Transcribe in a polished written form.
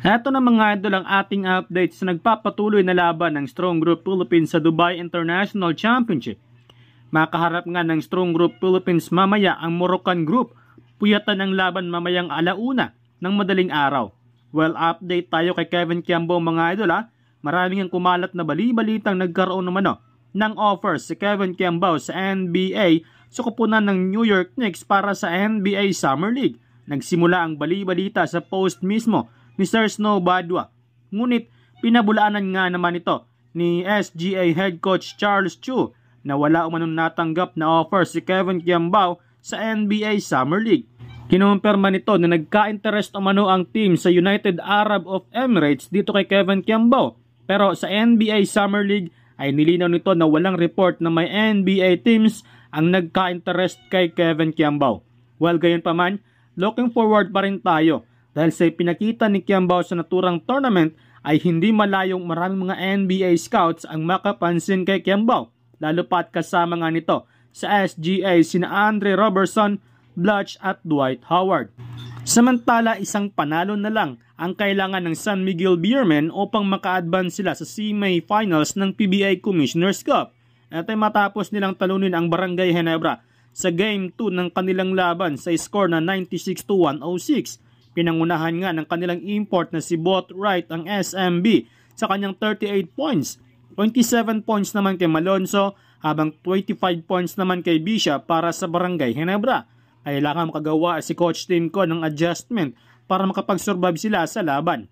Ito na mga idol ang ating update sa nagpapatuloy na laban ng Strong Group Philippines sa Dubai International Championship. Makaharap nga ng Strong Group Philippines mamaya ang Moroccan Group. Puyatan ang laban mamayang alauna ng madaling araw. Well, update tayo kay Kevin Quiambo mga idol ha. Maraming ang kumalat na bali-balitang nagkaroon naman ng offers si Kevin Quiambo sa NBA sa kupunan ng New York Knicks para sa NBA Summer League. Nagsimula ang bali-balita sa post mismo ni Sir Snow Badwa. Ngunit pinabulaanan nga naman ito ni SGA head coach Charles Chu na wala umanong natanggap na offer si Kevin Quiambo sa NBA Summer League. Kinumpirma nito na nagka-interest umano ang team sa United Arab of Emirates dito kay Kevin Quiambo. Pero sa NBA Summer League ay nilinaw nito na walang report na may NBA teams ang nagka-interest kay Kevin Quiambo. Well, gayon pa man, looking forward pa rin tayo dahil sa pinakita ni Quiambo sa naturang tournament ay hindi malayong maraming mga NBA scouts ang makapansin kay Quiambo. Lalo pat kasama nga nito sa SGA sina Andre Robertson, Blatch at Dwight Howard. Samantala isang panalo na lang ang kailangan ng San Miguel Beermen upang maka-advance sila sa semi-finals ng PBA Commissioner's Cup. At ay matapos nilang talunin ang Barangay Ginebra sa Game 2 ng kanilang laban sa score na 96-106. Pinangunahan nga ng kanilang import na si Bot Wright ang SMB sa kanyang 38 points. 27 points naman kay Malonzo habang 25 points naman kay Bishop para sa Barangay Ginebra. Kailangan makagawa si Coach Tim ko ng adjustment para makapag-survive sila sa laban.